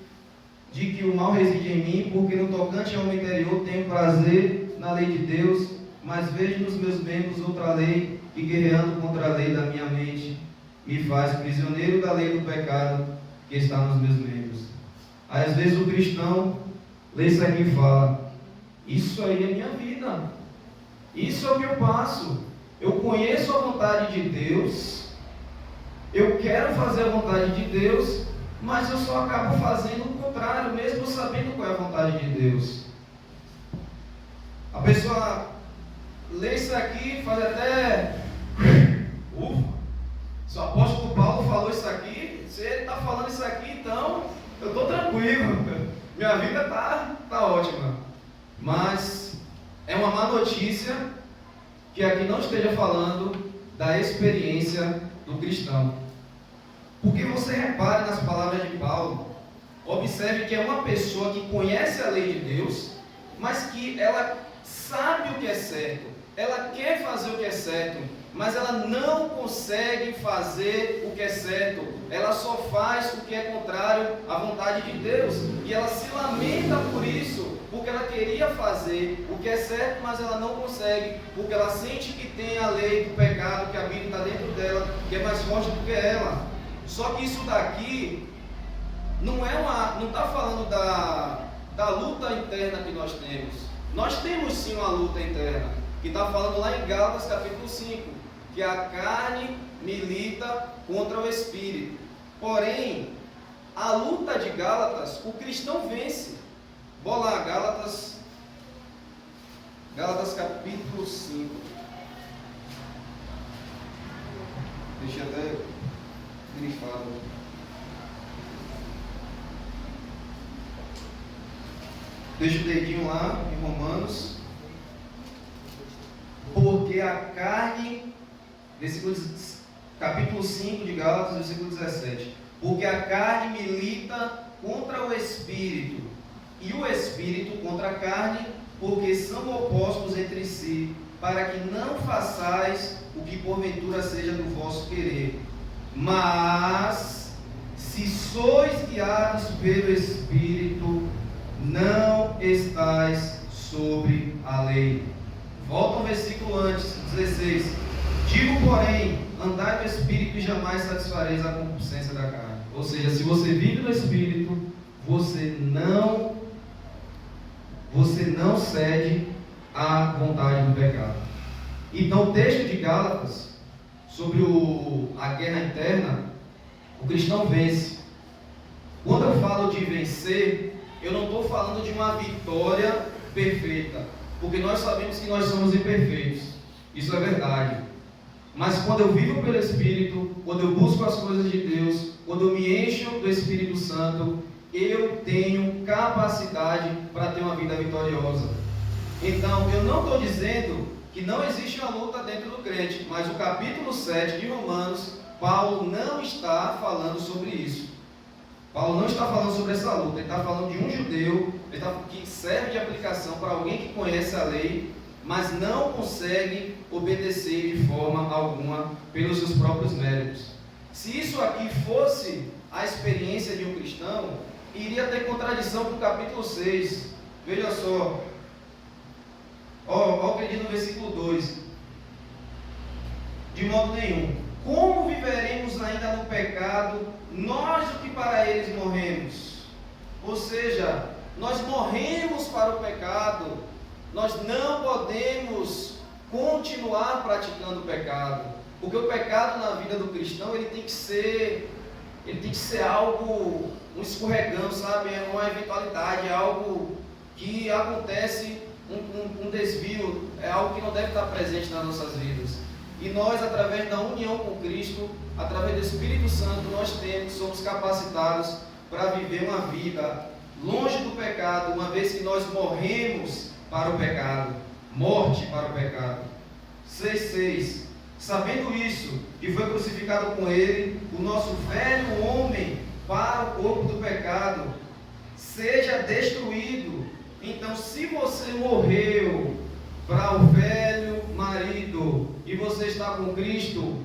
de que o mal reside em mim, porque no tocante ao meu interior tenho prazer na lei de Deus, mas vejo nos meus membros outra lei, que guerreando contra a lei da minha mente, me faz prisioneiro da lei do pecado que está nos meus membros. Aí, às vezes o cristão lê isso aqui e fala: isso aí é minha vida, isso é o que eu passo, eu conheço a vontade de Deus, eu quero fazer a vontade de Deus, mas eu só acabo fazendo o contrário, mesmo sabendo qual é a vontade de Deus. A pessoa lê isso aqui, faz até ufa, se o apóstolo Paulo falou isso aqui, se ele está falando isso aqui, então eu estou tranquilo, minha vida está ótima. Mas é uma má notícia que aqui não esteja falando da experiência do cristão. Porque você repare nas palavras de Paulo, observe que é uma pessoa que conhece a lei de Deus, mas que ela sabe o que é certo, ela quer fazer o que é certo, mas ela não consegue fazer o que é certo, ela só faz o que é contrário à vontade de Deus, e ela se lamenta por isso, porque ela queria fazer o que é certo, mas ela não consegue, porque ela sente que tem a lei do pecado que habita dentro dela, que é mais forte do que ela. Só que isso daqui não está falando da luta interna que nós temos. Nós temos sim uma luta interna, que está falando lá em Gálatas capítulo 5, que a carne milita contra o espírito. Porém, a luta de Gálatas, o cristão vence. Bora lá, Gálatas capítulo 5. Deixa eu até grifado. Deixa o dedinho lá em Romanos. Porque a carne, capítulo 5 de Gálatas, versículo 17. Porque a carne milita contra o espírito, e o espírito contra a carne, porque são opostos entre si, para que não façais o que porventura seja do vosso querer. Mas, se sois guiados pelo Espírito, não estais sobre a lei. Volta ao versículo antes, 16. Digo, porém, andai no Espírito e jamais satisfareis a concupiscência da carne. Ou seja, se você vive no Espírito, você não cede à vontade do pecado. Então, o texto de Gálatas, sobre a guerra interna, o cristão vence. Quando eu falo de vencer, eu não estou falando de uma vitória perfeita, porque nós sabemos que nós somos imperfeitos, isso é verdade. Mas quando eu vivo pelo Espírito, quando eu busco as coisas de Deus, quando eu me encho do Espírito Santo, eu tenho capacidade para ter uma vida vitoriosa. Então, eu não estou dizendo que não existe uma luta dentro do crente, mas o capítulo 7 de Romanos, Paulo não está falando sobre isso. Paulo não está falando sobre essa luta, ele está falando de um judeu que serve de aplicação para alguém que conhece a lei, mas não consegue obedecer de forma alguma pelos seus próprios méritos. Se isso aqui fosse a experiência de um cristão, iria ter contradição com o capítulo 6. Veja só. Olha o que diz no versículo 2. De modo nenhum. Como viveremos ainda no pecado, nós o que para eles morremos? Ou seja, nós morremos para o pecado. Nós não podemos continuar praticando o pecado. Porque o pecado na vida do cristão, ele tem que ser algo, um escorregão, sabe? É uma eventualidade, é algo que acontece, um desvio, é algo que não deve estar presente nas nossas vidas. E nós, através da união com Cristo, através do Espírito Santo, somos capacitados para viver uma vida longe do pecado, uma vez que nós morremos para o pecado, morte para o pecado. 6,6. Sabendo isso, que foi crucificado com ele, o nosso velho homem para o corpo do pecado, seja destruído, Então, se você morreu para o velho marido e você está com Cristo,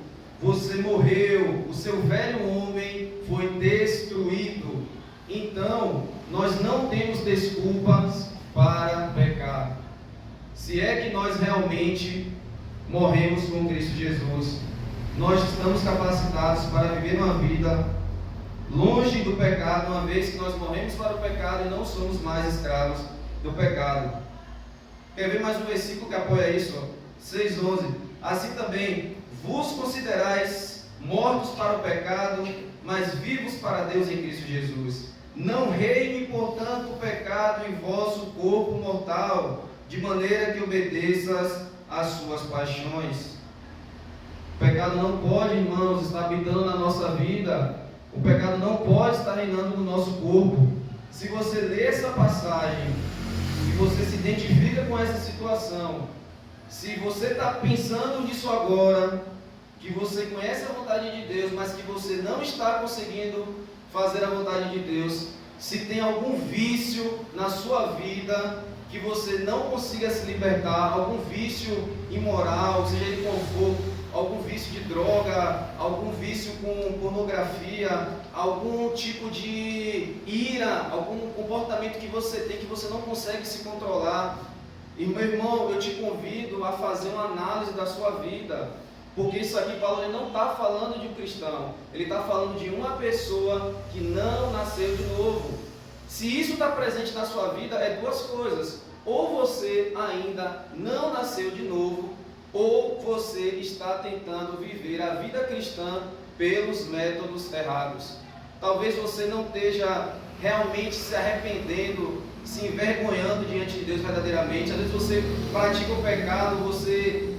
você morreu, o seu velho homem foi destruído. Então, nós não temos desculpas para pecar. Se é que nós realmente morremos com Cristo Jesus, nós estamos capacitados para viver uma vida longe do pecado, uma vez que nós morremos para o pecado e não somos mais escravos do pecado. Quer ver mais um versículo que apoia isso? 6,11. Assim também vos considerais mortos para o pecado, mas vivos para Deus em Cristo Jesus. Não reine, portanto, o pecado em vosso corpo mortal, de maneira que obedeças às suas paixões. O pecado não pode, irmãos, estar habitando na nossa vida. O pecado não pode estar reinando no nosso corpo. Se você lê essa passagem e você se identifica com essa situação, se você está pensando nisso agora, que você conhece a vontade de Deus, mas que você não está conseguindo fazer a vontade de Deus, se tem algum vício na sua vida que você não consiga se libertar, algum vício imoral, seja ele qual for, algum vício de droga, algum vício com pornografia, algum tipo de ira, algum comportamento que você tem que você não consegue se controlar, e meu irmão, eu te convido a fazer uma análise da sua vida, porque isso aqui Paulo ele não está falando de um cristão, ele está falando de uma pessoa que não nasceu de novo. Se isso está presente na sua vida, é duas coisas: ou você ainda não nasceu de novo, ou você está tentando viver a vida cristã pelos métodos errados. Talvez você não esteja realmente se arrependendo, se envergonhando diante de Deus verdadeiramente. Às vezes você pratica o pecado, você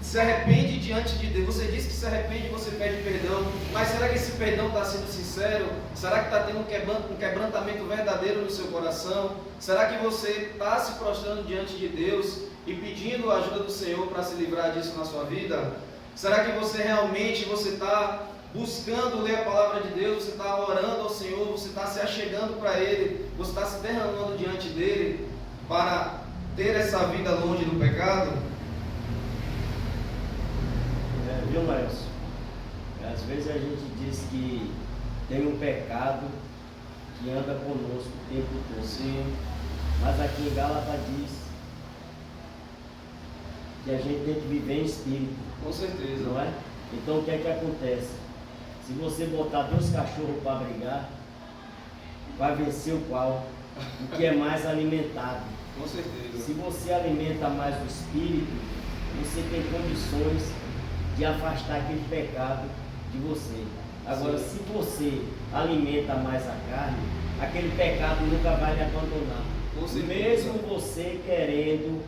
se arrepende diante de Deus, você diz que se arrepende, você pede perdão, mas será que esse perdão está sendo sincero? Será que está tendo um quebrantamento verdadeiro no seu coração? Será que você está se prostrando diante de Deus e pedindo a ajuda do Senhor para se livrar disso na sua vida? Será que você realmente está buscando ler a palavra de Deus, você está orando ao Senhor, você está se achegando para Ele, você está se derramando diante dEle para ter essa vida longe do pecado? Viu, Márcio? Às vezes a gente diz que tem um pecado que anda conosco o tempo todo. Sim. Mas aqui em Gálatas diz que a gente tem que viver em espírito. Com certeza. Não é? Então o que é que acontece? Se você botar 2 cachorros para brigar, vai vencer o qual? O que é mais alimentado. Com certeza. Se você alimenta mais o espírito, você tem condições de afastar aquele pecado de você. Agora, Sim. se você alimenta mais a carne, aquele pecado nunca vai lhe abandonar. Com certeza. Mesmo você querendo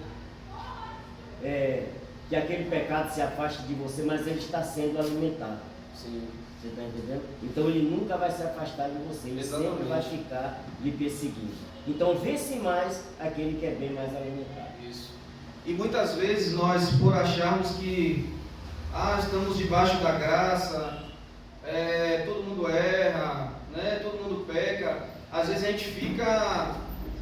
que aquele pecado se afaste de você, mas ele está sendo alimentado. Sim. Você está entendendo? Então ele nunca vai se afastar de você, ele Exatamente. sempre vai ficar lhe perseguindo. Então vence mais aquele que é bem mais alimentado. Isso. E muitas vezes nós, por acharmos que estamos debaixo da graça, todo mundo erra, né? Todo mundo peca, às vezes a gente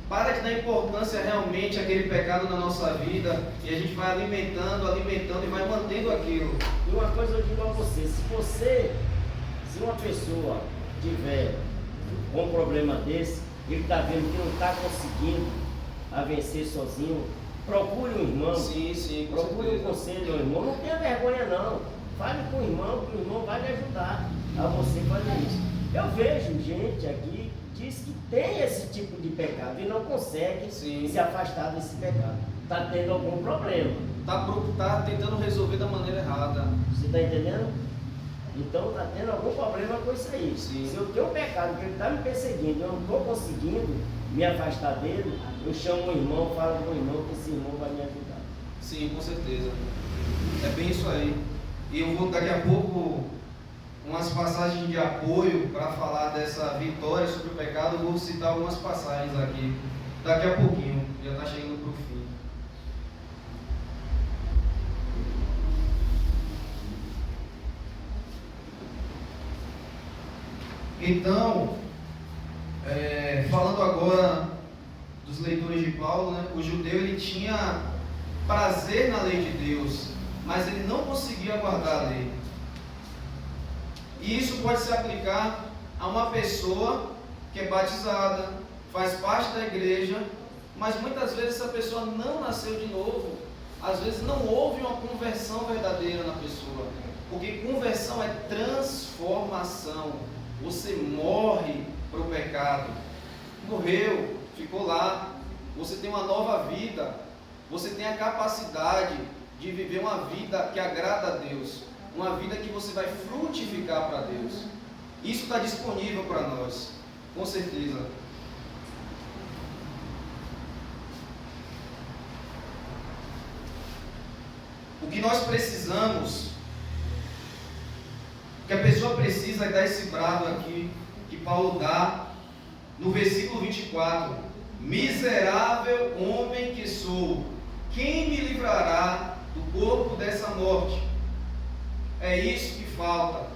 para de dar importância realmente àquele pecado na nossa vida, e a gente vai alimentando e vai mantendo aquilo. E uma coisa eu digo a você, se uma pessoa tiver um problema desse, ele está vendo que não está conseguindo a vencer sozinho, procure um irmão, Sim, com procure um certeza. conselho ao irmão, não tenha vergonha não, fale com o irmão, que o irmão vai lhe ajudar a você fazer isso. Eu vejo gente aqui que diz que tem esse tipo de pecado e não consegue Sim. se afastar desse pecado, está tendo algum problema. Tá tentando resolver da maneira errada. Você está entendendo? Então está tendo algum problema com isso aí. Sim. Se eu tenho um pecado que ele está me perseguindo, eu não estou conseguindo me afastar dele, eu chamo um irmão, falo com o irmão que esse irmão vai me ajudar. Sim, com certeza. É bem isso aí. E eu vou daqui a pouco umas passagens de apoio para falar dessa vitória sobre o pecado. Eu vou citar algumas passagens aqui daqui a pouquinho. Já está chegando para o fim. Então, falando agora dos leitores de Paulo, né? O judeu ele tinha prazer na lei de Deus, mas ele não conseguia guardar a lei. E isso pode se aplicar a uma pessoa que é batizada, faz parte da igreja, mas muitas vezes essa pessoa não nasceu de novo. Às vezes não houve uma conversão verdadeira na pessoa, porque conversão é transformação. Você morre para o pecado, morreu, ficou lá, você tem uma nova vida, você tem a capacidade de viver uma vida que agrada a Deus, uma vida que você vai frutificar para Deus. Isso está disponível para nós, com certeza. O que nós precisamos, o que a pessoa precisa é dar esse brado aqui, que Paulo dá no versículo 24: miserável homem que sou, quem me livrará do corpo dessa morte? É isso que falta.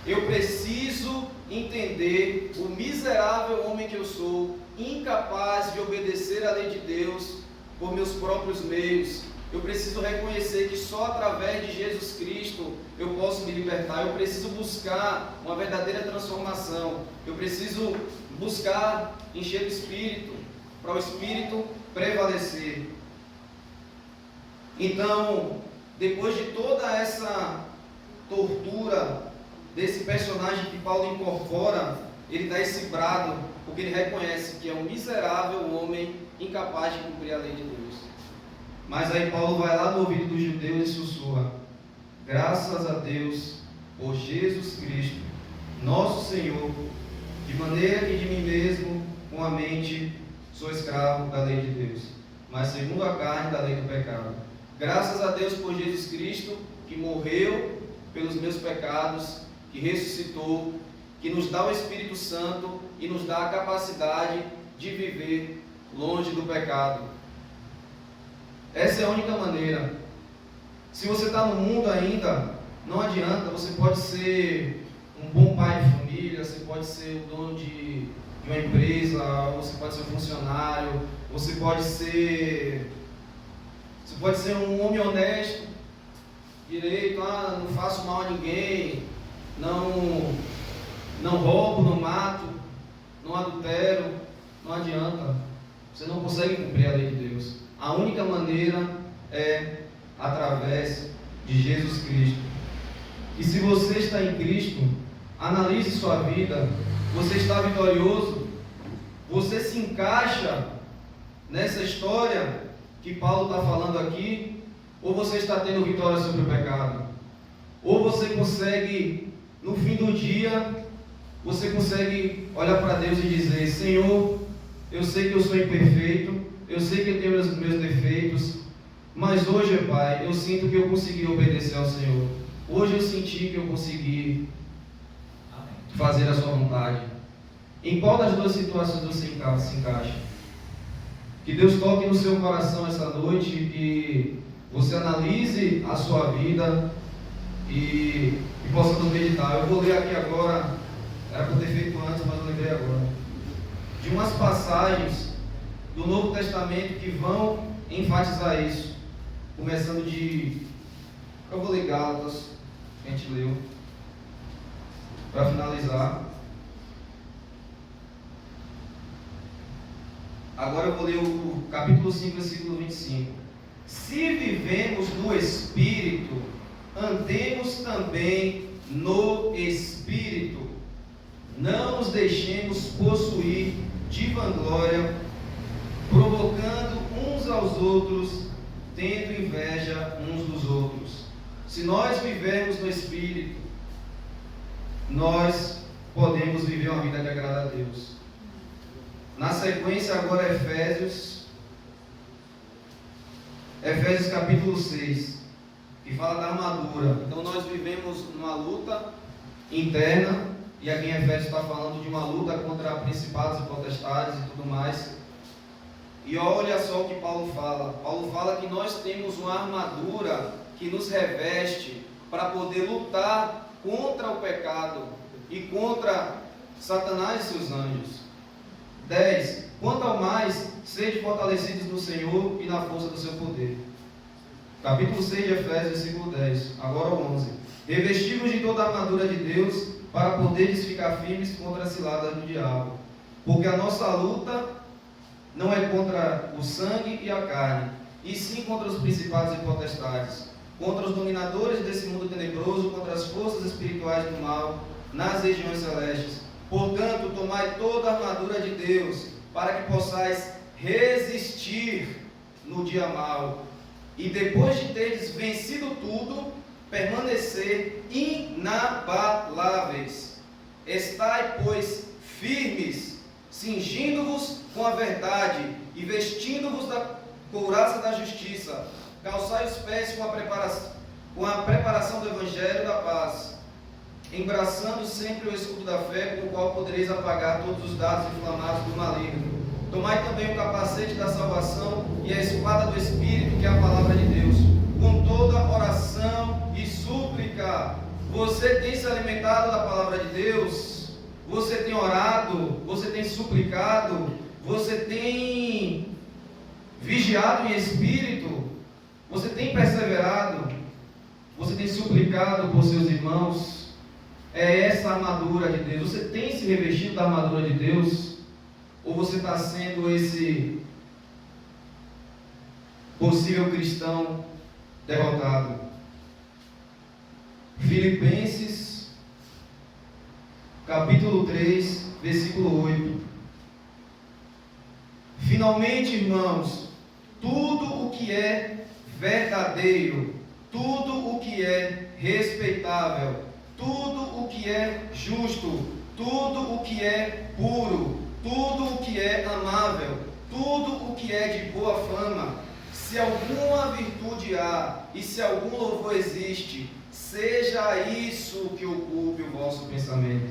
Eu preciso entender o miserável homem que eu sou, incapaz de obedecer à lei de Deus por meus próprios meios. Eu preciso reconhecer que só através de Jesus Cristo eu posso me libertar. Eu preciso buscar uma verdadeira transformação. Eu preciso buscar encher o Espírito, para o Espírito prevalecer. Então, depois de toda essa tortura desse personagem que Paulo incorpora, ele dá esse brado, porque ele reconhece que é um miserável homem incapaz de cumprir a lei de Deus. Mas aí Paulo vai lá no ouvido dos judeus e sussurra: graças a Deus por Jesus Cristo, nosso Senhor, de maneira que de mim mesmo, com a mente, sou escravo da lei de Deus, mas segundo a carne, da lei do pecado. Graças a Deus por Jesus Cristo, que morreu pelos meus pecados, que ressuscitou, que nos dá o Espírito Santo e nos dá a capacidade de viver longe do pecado. Essa é a única maneira. Se você está no mundo ainda, não adianta. Você pode ser um bom pai de família, você pode ser o dono de uma empresa, você pode ser um funcionário, você pode ser um homem honesto, direito, não faço mal a ninguém, não roubo, não mato, não adultero. Não adianta. Você não consegue cumprir a lei de Deus. A única maneira é através de Jesus Cristo. E se você está em Cristo, analise sua vida. Você está vitorioso? Você se encaixa nessa história que Paulo está falando aqui? Ou você está tendo vitória sobre o pecado? Ou você consegue, no fim do dia, você consegue olhar para Deus e dizer: Senhor, eu sei que eu sou imperfeito, eu sei que eu tenho os meus defeitos, mas hoje, Pai, eu sinto que eu consegui obedecer ao Senhor. Hoje eu senti que eu consegui fazer a sua vontade. Em qual das duas situações você se encaixa? Que Deus toque no seu coração essa noite, que você analise a sua vida e possa meditar. Eu vou ler aqui agora, era para ter feito antes, mas eu lembrei agora, de umas passagens do Novo Testamento que vão enfatizar isso. Começando eu vou ler Gálatas, que a gente leu, para finalizar. Agora eu vou ler o capítulo 5, versículo 25. Se vivemos no Espírito, andemos também no Espírito. Não nos deixemos possuir de vanglória, provocando uns aos outros, tendo inveja uns dos outros. Se nós vivermos no Espírito, nós podemos viver uma vida que agrada a Deus. Na sequência agora Efésios capítulo 6, que fala da armadura. Então nós vivemos numa luta interna, e aqui em Efésios está falando de uma luta contra principados e potestades e tudo mais. E olha só o que Paulo fala. Paulo fala que nós temos uma armadura que nos reveste para poder lutar contra o pecado e contra Satanás e seus anjos. 10. Quanto ao mais, sede fortalecidos no Senhor e na força do seu poder. Capítulo 6 de Efésios, versículo 10. Agora o 11. Revestimos de toda a armadura de Deus, para poderes ficar firmes contra as ciladas do diabo. Porque a nossa luta não é contra o sangue e a carne, e sim contra os principados e potestades, contra os dominadores desse mundo tenebroso, contra as forças espirituais do mal nas regiões celestes. Portanto, tomai toda a armadura de Deus, para que possais resistir no dia mau, e depois de teres vencido tudo, permanecer inabaláveis. Estai, pois, firmes, cingindo-vos com a verdade e vestindo-vos da couraça da justiça. Calçai os pés com a preparação do evangelho da paz, embraçando sempre o escudo da fé, com o qual podereis apagar todos os dardos inflamados do maligno. Tomai também o capacete da salvação e a espada do Espírito, que é a palavra de Deus, com toda oração e súplica. Você tem se alimentado da palavra de Deus? Você tem orado? Você tem suplicado? Você tem vigiado em espírito? Você tem perseverado? Você tem suplicado por seus irmãos? É essa a armadura de Deus. Você tem se revestido da armadura de Deus? Ou você está sendo esse possível cristão derrotado? Filipenses, capítulo 3, versículo 8. Finalmente, irmãos, tudo o que é verdadeiro, tudo o que é respeitável, tudo o que é justo, tudo o que é puro, tudo o que é amável, tudo o que é de boa fama, se alguma virtude há e se algum louvor existe, seja isso que ocupe o vosso pensamento.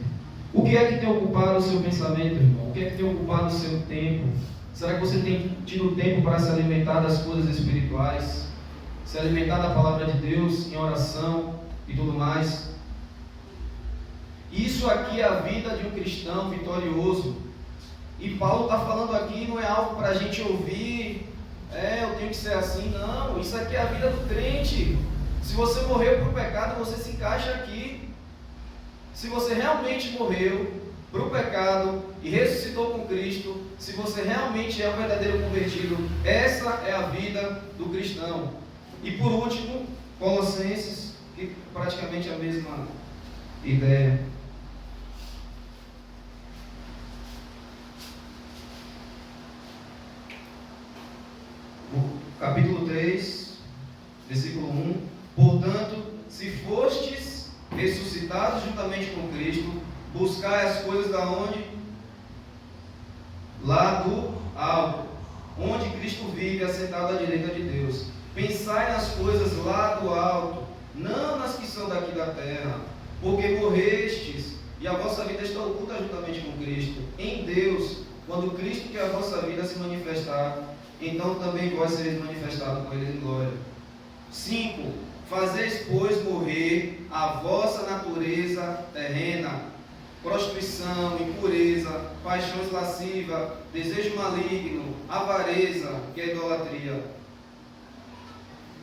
O que é que tem ocupado o seu pensamento, irmão? O que é que tem ocupado o seu tempo? Será que você tem tido tempo para se alimentar das coisas espirituais? Se alimentar da palavra de Deus em oração e tudo mais? Isso aqui é a vida de um cristão vitorioso. E Paulo está falando aqui, não é algo para a gente ouvir, eu tenho que ser assim, não. Isso aqui é a vida do crente. Se você morreu por pecado, você se encaixa aqui. Se você realmente morreu para o pecado e ressuscitou com Cristo, se você realmente é um verdadeiro convertido, essa é a vida do cristão. E por último, Colossenses, que praticamente é a mesma ideia. Capítulo 3, versículo 1. Portanto, se fostes ressuscitados juntamente com Cristo, buscai as coisas da onde? Lá do alto, onde Cristo vive, assentado à direita de Deus. Pensai nas coisas lá do alto, não nas que são daqui da terra, porque morrestes, e a vossa vida está oculta juntamente com Cristo, em Deus. Quando Cristo, que é a vossa vida, se manifestar, então também vós sereis manifestados com Ele em glória. 5. Fazeis, pois, morrer a vossa natureza terrena, prostituição, impureza, paixões lascivas, desejo maligno, avareza, que é idolatria.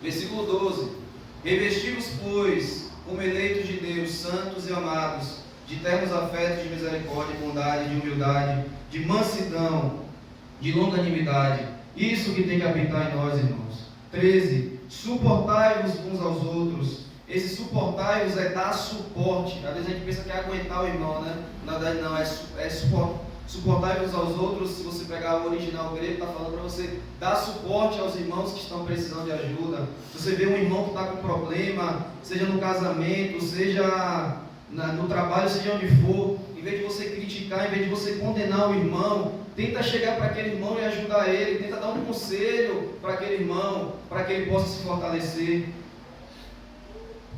Versículo 12. Revesti-vos, pois, como eleitos de Deus, santos e amados, de ternos afetos, de misericórdia, de bondade, de humildade, de mansidão, de longanimidade. Isso que tem que habitar em nós, irmãos. 13. Suportai-vos uns aos outros. Esse suportai-vos é dar suporte. Às vezes a gente pensa que é aguentar o irmão, né? Na verdade não, é suportai-vos aos outros. Se você pegar o original grego, está falando para você dar suporte aos irmãos que estão precisando de ajuda. Se você vê um irmão que está com problema, seja no casamento, seja no trabalho, seja onde for, em vez de você criticar, em vez de você condenar o irmão, tenta chegar para aquele irmão e ajudar ele, tenta dar um conselho para aquele irmão, para que ele possa se fortalecer.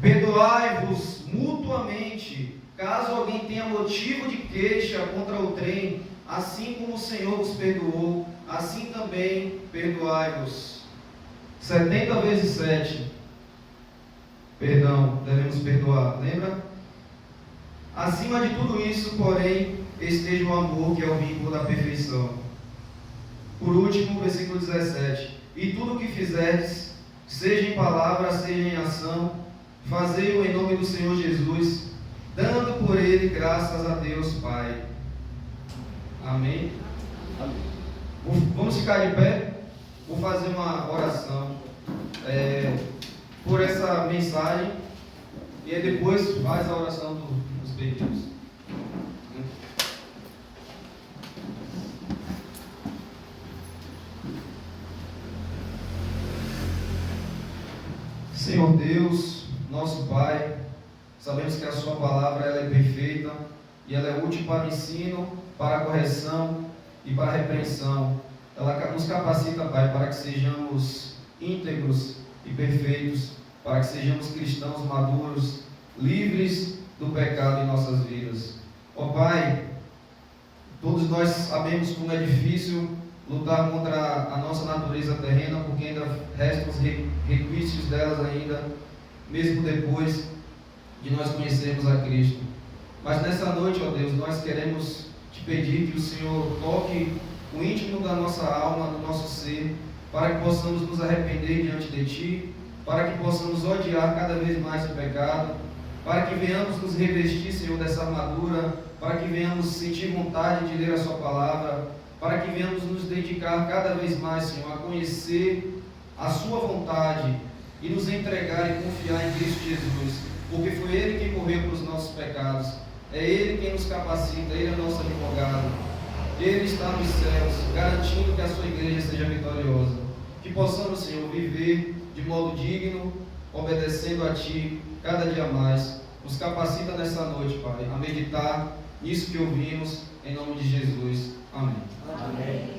Perdoai-vos mutuamente, caso alguém tenha motivo de queixa contra outrem, assim como o Senhor vos perdoou, assim também perdoai-vos. 70 vezes 7. Perdão, devemos perdoar, lembra? Acima de tudo isso, porém, esteja o amor, que é o vínculo da perfeição. Por último, versículo 17: E tudo o que fizerdes, seja em palavra, seja em ação, fazei-o em nome do Senhor Jesus, dando por ele graças a Deus Pai. Amém? Amém. Vamos ficar de pé? Vou fazer uma oração por essa mensagem e aí depois faz a oração dos pedidos. Senhor Deus, nosso Pai, sabemos que a Sua palavra ela é perfeita e ela é útil para o ensino, para a correção e para a repreensão. Ela nos capacita, Pai, para que sejamos íntegros e perfeitos, para que sejamos cristãos maduros, livres do pecado em nossas vidas. Ó Pai, todos nós sabemos como é difícil lutar contra a nossa natureza terrena, porque ainda restam os requisitos delas ainda, mesmo depois de nós conhecermos a Cristo. Mas nessa noite, ó Deus, nós queremos te pedir que o Senhor toque o íntimo da nossa alma, do nosso ser, para que possamos nos arrepender diante de Ti, para que possamos odiar cada vez mais o pecado, para que venhamos nos revestir, Senhor, dessa armadura, para que venhamos sentir vontade de ler a Sua palavra, para que venhamos nos dedicar cada vez mais, Senhor, a conhecer a Sua vontade e nos entregar e confiar em Cristo Jesus, porque foi Ele quem morreu pelos nossos pecados, é Ele quem nos capacita, Ele é nosso advogado. Ele está nos céus, garantindo que a sua igreja seja vitoriosa. Que possamos, Senhor, viver de modo digno, obedecendo a Ti cada dia mais. Nos capacita nessa noite, Pai, a meditar nisso que ouvimos, em nome de Jesus. Amém. Amém.